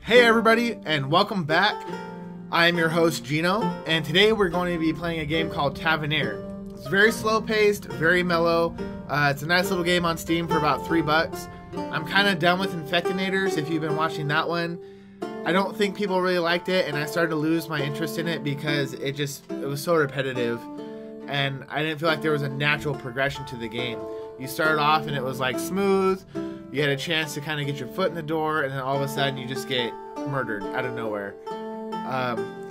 Hey everybody, and welcome back. I'm your host Gino, and today we're going to be playing a game called Tavernier. It's very slow paced, very mellow. It's a nice little game on Steam for about $3. I'm kind of done with Infectinators if you've been watching that one. I don't think people really liked it, and I started to lose my interest in it because it was so repetitive, and I didn't feel like there was a natural progression to the game. You started off and it was like smooth, you had a chance to kind of get your foot in the door, and then all of a sudden you just get murdered out of nowhere.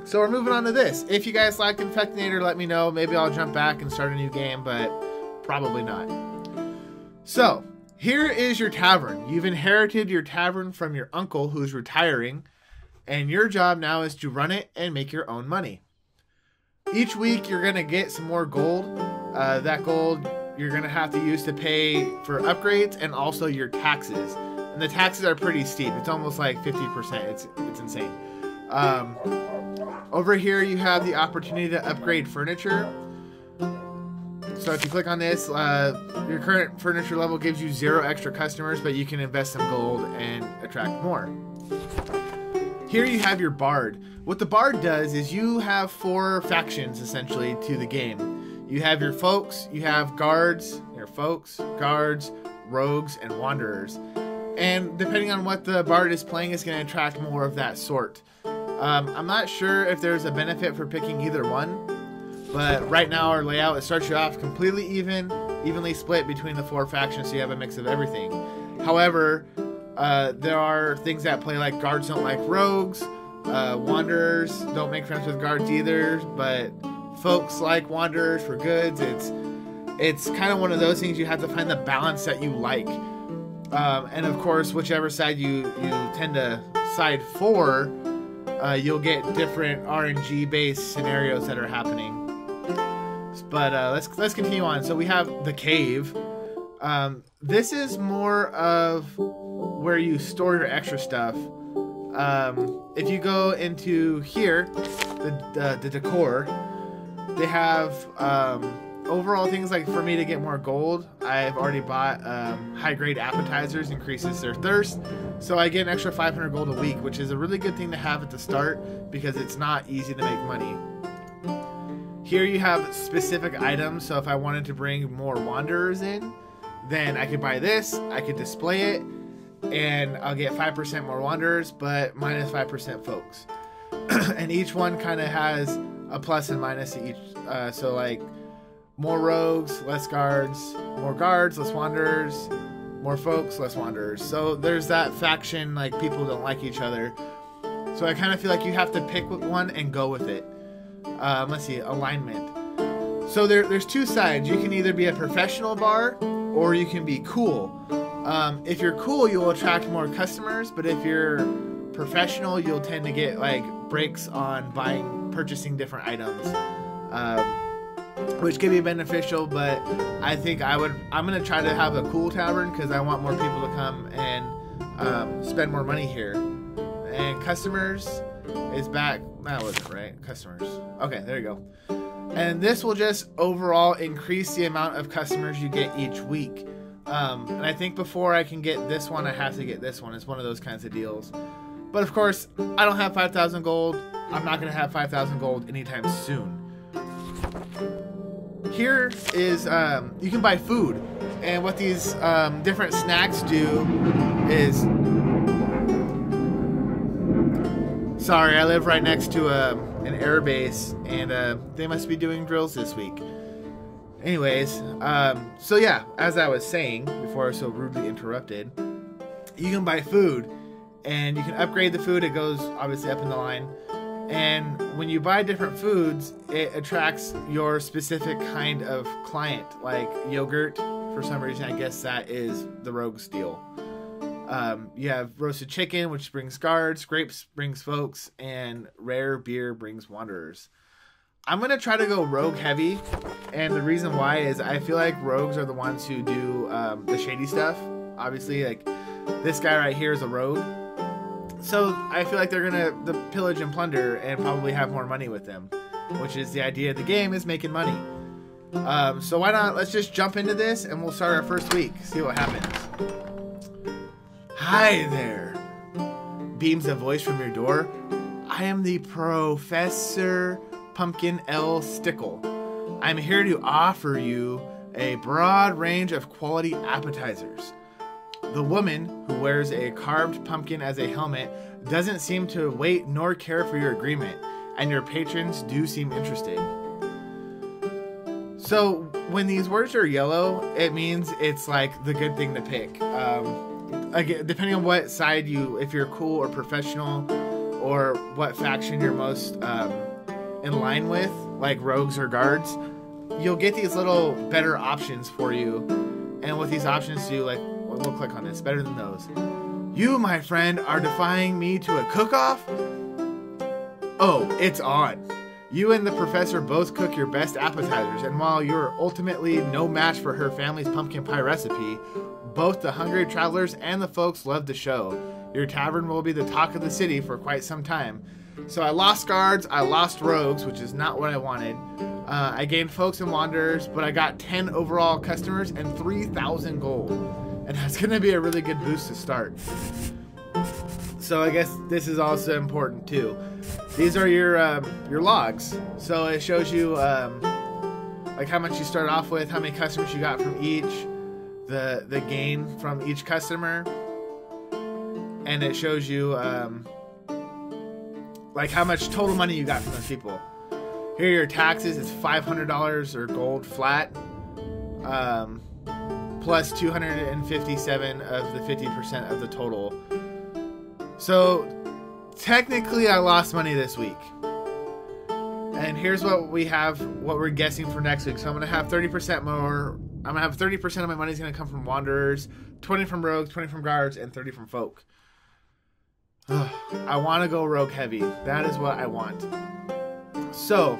So we're moving on to this. If you guys liked Infectinator, let me know. Maybe I'll jump back and start a new game, but probably not. So, here is your tavern. You've inherited your tavern from your uncle who's retiring, and your job now is to run it and make your own money. Each week you're going to get some more gold. That gold you're going to have to use to pay for upgrades and also your taxes. And the taxes are pretty steep. It's almost like 50%. It's insane. Over here you have the opportunity to upgrade furniture. So if you click on this, your current furniture level gives you 0 extra customers, but you can invest some gold and attract more. Here you have your bard. What the bard does is you have 4 factions essentially to the game. You have your folks, you have guards, rogues, and wanderers. And depending on what the bard is playing, it's going to attract more of that sort. I'm not sure if there's a benefit for picking either one, but right now our layout, it starts you off completely evenly split between the 4 factions, so you have a mix of everything. However, there are things that play like guards don't like rogues, wanderers don't make friends with guards either, but folks like wanderers for goods. It's kind of one of those things you have to find the balance that you like. And of course, whichever side you tend to side for, you'll get different RNG based scenarios that are happening. But let's continue on. So we have the cave. This is more of where you store your extra stuff. If you go into here, the decor, they have overall things like, for me to get more gold, I've already bought high grade appetizers, increases their thirst, so I get an extra 500 gold a week, which is a really good thing to have at the start because it's not easy to make money. Here you have specific items, so if I wanted to bring more wanderers in, then I could buy this, I could display it, and I'll get 5% more wanderers, but minus 5% folks. And each one kind of has a plus and minus to each, so like more rogues, less guards, more guards, less wanderers, more folks, less wanderers. So there's that faction, like people don't like each other. So I kind of feel like you have to pick one and go with it. Let's see, alignment. So there's 2 sides. You can either be a professional bar or you can be cool. If you're cool, you'll attract more customers, but if you're professional, you'll tend to get like breaks on purchasing different items, which can be beneficial. But I think I'm gonna try to have a cool tavern because I want more people to come and spend more money here. And customers is back. That wasn't right. Customers. Okay, there you go. And this will just overall increase the amount of customers you get each week. And I think before I can get this one, I have to get this one. It's one of those kinds of deals. But of course, I don't have 5,000 gold. I'm not going to have 5,000 gold anytime soon. Here is, you can buy food. And what these different snacks do is... Sorry, I live right next to an air base, and they must be doing drills this week. Anyways, so yeah, as I was saying before I was so rudely interrupted, you can buy food. And you can upgrade the food. It goes obviously up in the line. And when you buy different foods, it attracts your specific kind of client. Like yogurt, for some reason, I guess that is the rogue's deal. You have roasted chicken, which brings guards. Grapes brings folks. And rare beer brings wanderers. I'm going to try to go rogue heavy. And the reason why is I feel like rogues are the ones who do the shady stuff. Obviously, like this guy right here is a rogue. So I feel like they're going to pillage and plunder and probably have more money with them, which is the idea of the game, is making money. So why not, let's just jump into this and we'll start our first week, see what happens. Hi there. beams a voice from your door. I am the Professor Pumpkin L. Stickle. I'm here to offer you a broad range of quality appetizers. The woman, who wears a carved pumpkin as a helmet, doesn't seem to wait nor care for your agreement, and your patrons do seem interested. So when these words are yellow, it means it's like the good thing to pick. Again, depending on what side if you're cool or professional, or what faction you're most in line with, like rogues or guards, you'll get these little better options for you. And what these options do, like, we'll click on this, better than those. You, my friend, are defying me to a cook-off? Oh, it's on. You and the professor both cook your best appetizers, and while you're ultimately no match for her family's pumpkin pie recipe, both the hungry travelers and the folks love the show. Your tavern will be the talk of the city for quite some time. So I lost guards, I lost rogues, which is not what I wanted. I gained folks and wanderers, but I got 10 overall customers and 3,000 gold. And that's going to be a really good boost to start. So I guess this is also important too. These are your logs. So it shows you like how much you start off with, how many customers you got from each, the gain from each customer, and it shows you like how much total money you got from those people. Here are your taxes. It's $500 or gold flat, plus 257 of the 50% of the total. So technically I lost money this week. And here's what we have, what we're guessing for next week. So I'm going to have 30% more. I'm going to have 30% of my money is going to come from wanderers, 20 from rogues, 20 from guards, and 30 from folk. I want to go rogue heavy. That is what I want. So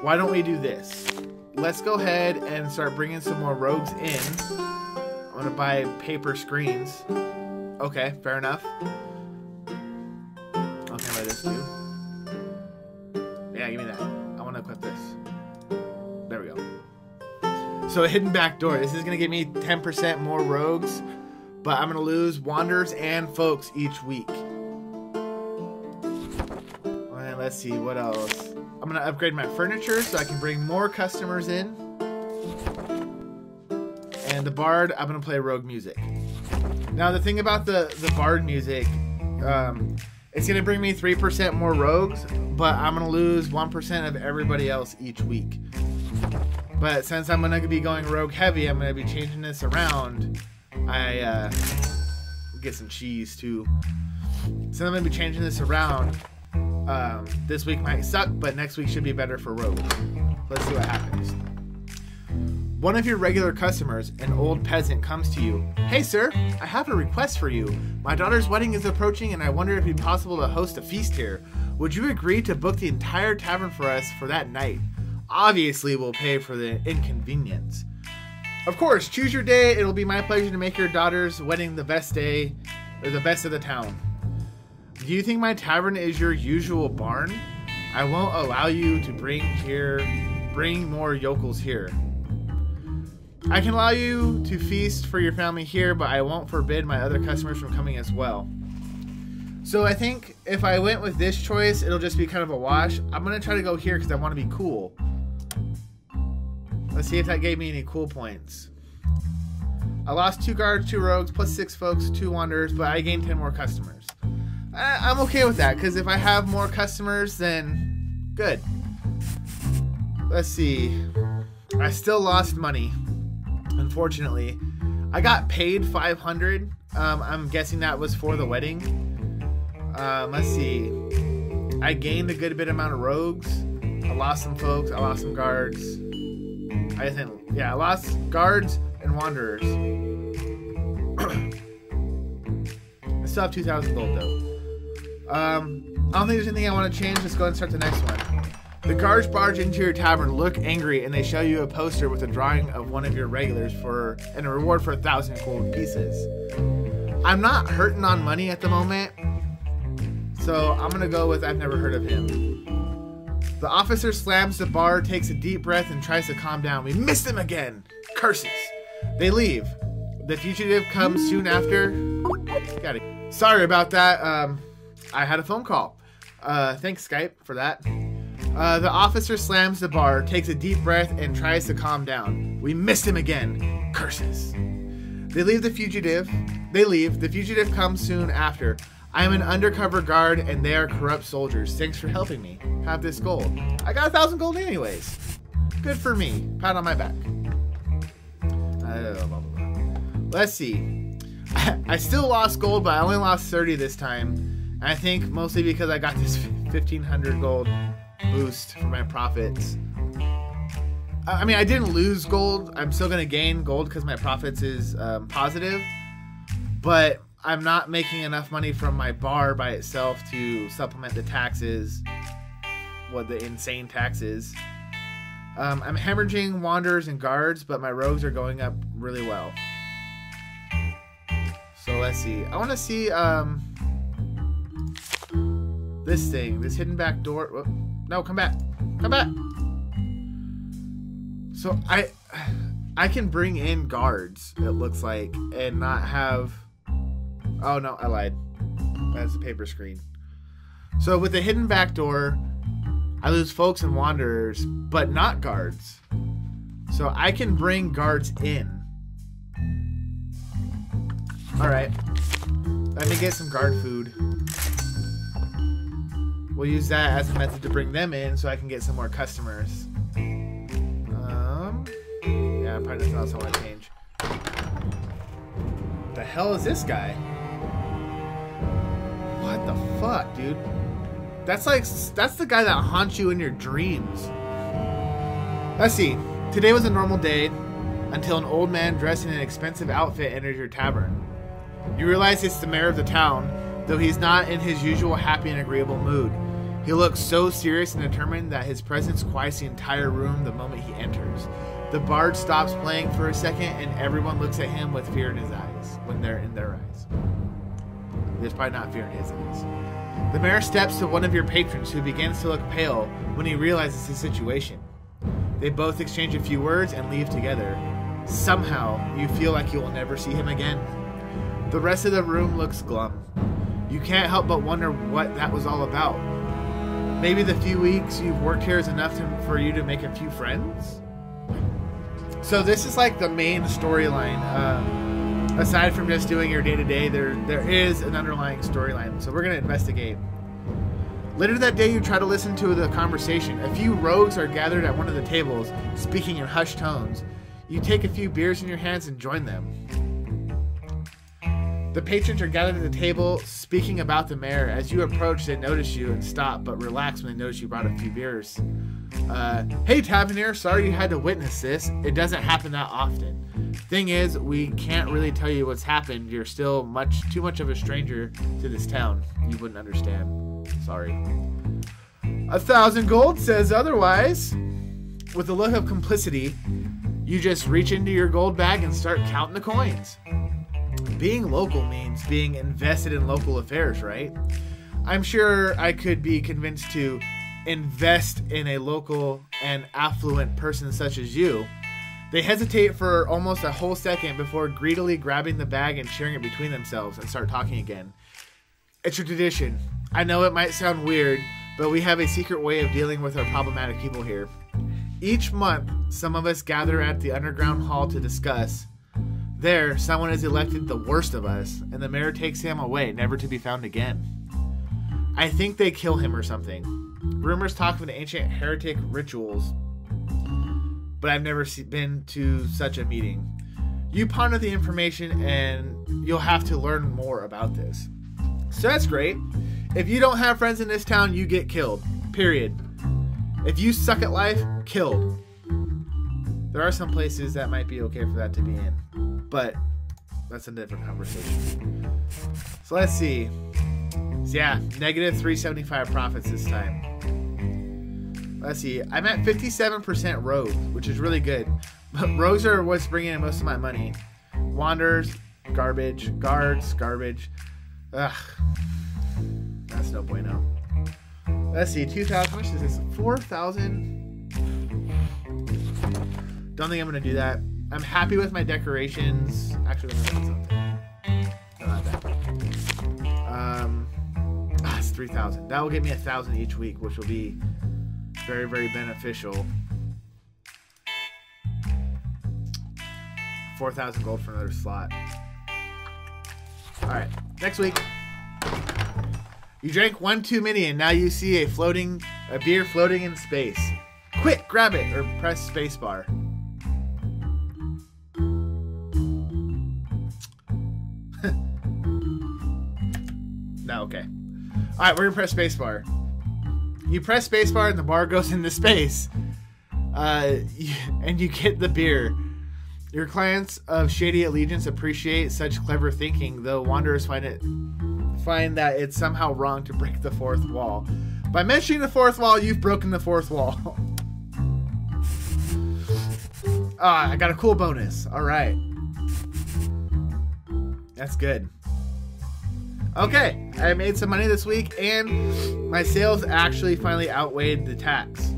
why don't we do this? Let's go ahead and start bringing some more rogues in. I'm going to buy paper screens. Okay, fair enough. Okay, let this do. Yeah, give me that. I want to equip this. There we go. So a hidden back door. This is going to give me 10% more rogues, but I'm going to lose wanderers and folks each week. And let's see, what else? I'm going to upgrade my furniture so I can bring more customers in. And the bard, I'm going to play rogue music. Now the thing about the bard music, it's going to bring me 3% more rogues, but I'm going to lose 1% of everybody else each week. But since I'm going to be going rogue heavy, I'm going to be changing this around. I get some cheese too. So I'm going to be changing this around. This week might suck, but next week should be better for rogues. Let's see what happens. One of your regular customers, an old peasant, comes to you. Hey sir, I have a request for you. My daughter's wedding is approaching and I wonder if it'd be possible to host a feast here. Would you agree to book the entire tavern for us for that night? Obviously we'll pay for the inconvenience. Of course, choose your day. It'll be my pleasure to make your daughter's wedding the best day, or the best of the town. Do you think my tavern is your usual barn? I won't allow you to bring more yokels here. I can allow you to feast for your family here, but I won't forbid my other customers from coming as well. So I think if I went with this choice, it'll just be kind of a wash. I'm going to try to go here because I want to be cool. Let's see if that gave me any cool points. I lost 2 guards, 2 rogues, plus 6 folks, 2 wanderers, but I gained 10 more customers. I'm okay with that, because if I have more customers, then good. Let's see. I still lost money, unfortunately. I got paid 500. I'm guessing that was for the wedding. Let's see. I gained a good bit amount of rogues. I lost some folks. I lost some guards. I lost guards and wanderers. I still have 2,000 gold though. I don't think there's anything I want to change. Let's go ahead and start the next one. The guards barge into your tavern, look angry, and they show you a poster with a drawing of one of your regulars and a reward for 1,000 gold pieces. I'm not hurting on money at the moment, so I'm gonna go with I've never heard of him. The officer slams the bar, takes a deep breath, and tries to calm down. We missed him again. Curses. They leave. The fugitive comes soon after. Sorry about that. I had a phone call. Thanks, Skype, for that. The officer slams the bar, takes a deep breath, and tries to calm down. We missed him again. Curses. They leave. The fugitive comes soon after. I am an undercover guard, and they are corrupt soldiers. Thanks for helping me. Have this gold. I got 1,000 gold anyways. Good for me. Pat on my back. Let's see. I still lost gold, but I only lost 30 this time. I think mostly because I got this 1,500 gold boost for my profits. I mean, I didn't lose gold. I'm still going to gain gold because my profits is positive. But I'm not making enough money from my bar by itself to supplement the taxes. What the insane taxes. I'm hemorrhaging wanderers and guards, but my rogues are going up really well. So let's see. I want to see this thing, this hidden back door. Whoop. No, come back. Come back. So I can bring in guards, it looks like, and not have... Oh no, I lied. That's a paper screen. So with the hidden back door, I lose folks and wanderers, but not guards. So I can bring guards in. Alright. Let me get some guard food. We'll use that as a method to bring them in so I can get some more customers. Yeah, probably nothing else I want to change. What the hell is this guy? What the fuck, dude? That's the guy that haunts you in your dreams. Let's see. Today was a normal day until an old man dressed in an expensive outfit enters your tavern. You realize it's the mayor of the town, though he's not in his usual happy and agreeable mood. He looks so serious and determined that his presence quiets the entire room the moment he enters. The bard stops playing for a second and everyone looks at him with fear in his eyes. When they're in their eyes. There's probably not fear in his eyes. The mayor steps to one of your patrons who begins to look pale when he realizes his situation. They both exchange a few words and leave together. Somehow, you feel like you will never see him again. The rest of the room looks glum. You can't help but wonder what that was all about. Maybe the few weeks you've worked here is enough for you to make a few friends? So this is like the main storyline. Aside from just doing your day-to-day, there is an underlying storyline. So we're going to investigate. Later that day, you try to listen to the conversation. A few rogues are gathered at one of the tables, speaking in hushed tones. You take a few beers in your hands and join them. The patrons are gathered at the table, speaking about the mayor. As you approach, they notice you and stop, but relax when they notice you brought a few beers. Hey, Tavernier, sorry you had to witness this. It doesn't happen that often. Thing is, we can't really tell you what's happened. You're still too much of a stranger to this town. You wouldn't understand. Sorry. 1,000 gold says otherwise. With a look of complicity, you just reach into your gold bag and start counting the coins. Being local means being invested in local affairs, right? I'm sure I could be convinced to invest in a local and affluent person such as you. They hesitate for almost a whole second before greedily grabbing the bag and sharing it between themselves and start talking again. It's a tradition. I know it might sound weird, but we have a secret way of dealing with our problematic people here. Each month, some of us gather at the underground hall to discuss. There, someone is elected the worst of us, and the mayor takes him away, never to be found again. I think they kill him or something. Rumors talk of an ancient heretic rituals, but I've never been to such a meeting. You ponder the information, and you'll have to learn more about this. So that's great. If you don't have friends in this town, you get killed. Period. If you suck at life, killed. There are some places that might be okay for that to be in, but that's a different conversation. So let's see. So yeah, negative 375 profits this time. Let's see. I'm at 57% rogue, which is really good. But rogues are what's bringing in most of my money. Wanderers, garbage. Guards, garbage. Ugh. That's no bueno. Let's see. 2,000. How much is this? 4,000. Don't think I'm going to do that. I'm happy with my decorations. Actually, let me look at something. No, not that. 3,000. That will get me 1,000 each week, which will be very, very beneficial. 4,000 gold for another slot. Alright, next week. You drank one too many and now you see a beer floating in space. Quick, grab it or press spacebar. No, okay. Alright, we're gonna press spacebar. You press spacebar and the bar goes into space. And you get the beer. Your clients of Shady Allegiance appreciate such clever thinking, though wanderers find that it's somehow wrong to break the fourth wall. By mentioning the fourth wall, you've broken the fourth wall. I got a cool bonus. Alright. That's good. Okay, I made some money this week, and my sales actually finally outweighed the tax.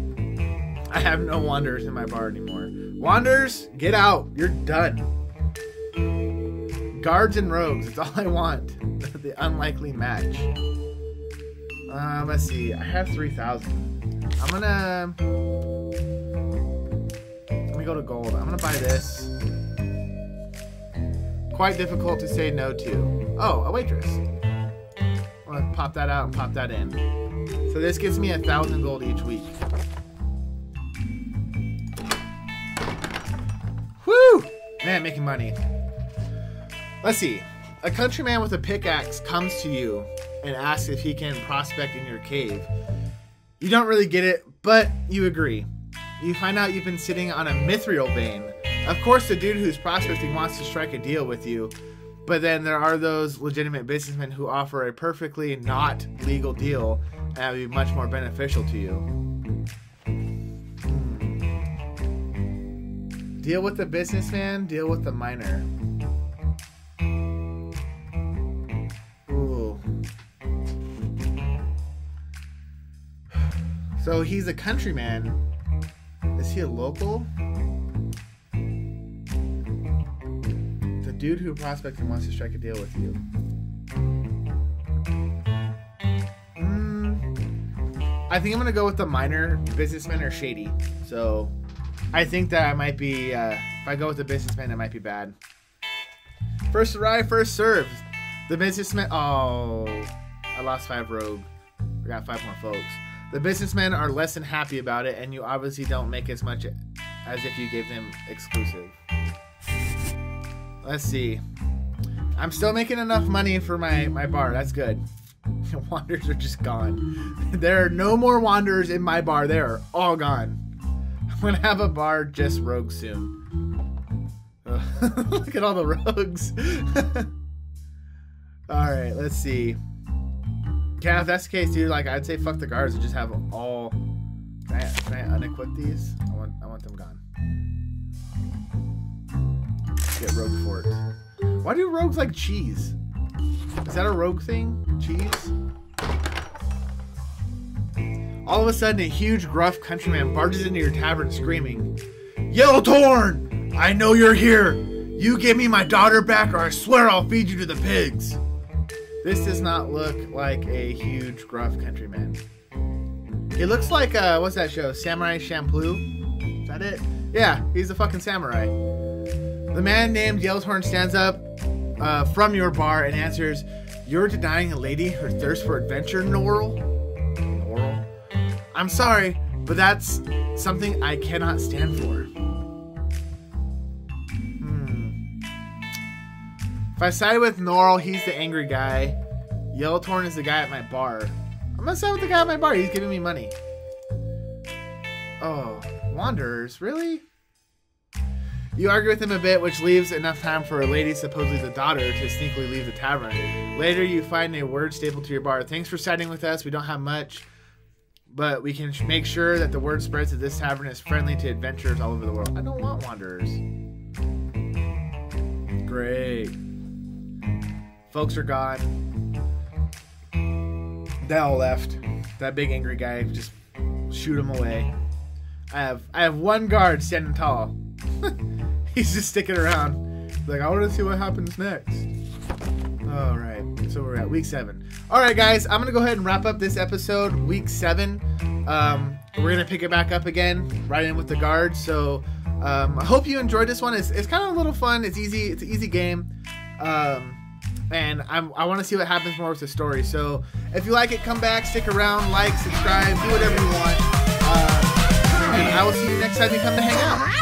I have no wanderers in my bar anymore. Wanderers, get out. You're done. Guards and rogues, that's all I want. The unlikely match. Let's see. I have 3,000. I'm gonna... Let me go to gold. I'm gonna buy this. Quite difficult to say no to. Oh, a waitress. I'm gonna pop that out and pop that in. So this gives me 1,000 gold each week. Woo! Man, making money. Let's see. A countryman with a pickaxe comes to you and asks if he can prospect in your cave. You don't really get it, but you agree. You find out you've been sitting on a mithril vein. Of course, the dude who's prospecting wants to strike a deal with you, but then there are those legitimate businessmen who offer a perfectly not legal deal and that would be much more beneficial to you. Deal with the businessman, deal with the miner. Ooh. So he's a countryman. Is he a local? The dude who prospects and wants to strike a deal with you. I think I'm gonna go with the miner, businessman, or shady. So I think that I might be, if I go with the businessman, it might be bad. First arrived, first served. The businessman, oh, I lost 5 rogue. We got 5 more folks. The businessmen are less than happy about it, and you obviously don't make as much as if you gave them exclusive. Let's see. I'm still making enough money for my bar. That's good. Wanderers are just gone. There are no more wanderers in my bar. They are all gone. I'm going to have a bar just rogues soon. Look at all the rogues. Alright, let's see. Yeah, if that's the case, dude, like, I'd say fuck the guards and just have them all... Can I unequip these? I want them gone. Get rogue fort. Why do rogues like cheese? Is that a rogue thing? Cheese? All of a sudden, a huge, gruff countryman barges into your tavern screaming, "Yellowthorn! I know you're here! You give me my daughter back or I swear I'll feed you to the pigs!" This does not look like a huge, gruff countryman. He looks like, what's that show? Samurai Champloo? Is that it? Yeah, he's a fucking samurai. The man named Yellowthorn stands up from your bar and answers, "You're denying a lady her thirst for adventure, Norrell?" Norrell? "I'm sorry, but that's something I cannot stand for." If I side with Norrell, he's the angry guy. Yellowthorn is the guy at my bar. I'm gonna side with the guy at my bar. He's giving me money. Oh, wanderers, really? You argue with him a bit, which leaves enough time for a lady, supposedly the daughter, to sneakily leave the tavern. Later, you find a word stapled to your bar. "Thanks for siding with us. We don't have much, but we can make sure that the word spreads that this tavern is friendly to adventurers all over the world." I don't want wanderers. Great. Folks are gone. They all left. That big angry guy, just shoot him away. I have one guard standing tall. He's just sticking around. Like, I want to see what happens next. All right, so we're at week 7. All right, guys, I'm gonna go ahead and wrap up this episode, week 7. We're gonna pick it back up again, right in with the guards. So I hope you enjoyed this one. It's kind of a little fun. It's easy. It's an easy game, and I want to see what happens more with the story. So if you like it, come back, stick around, like, subscribe, do whatever you want, and I will see you next time you come to hang out.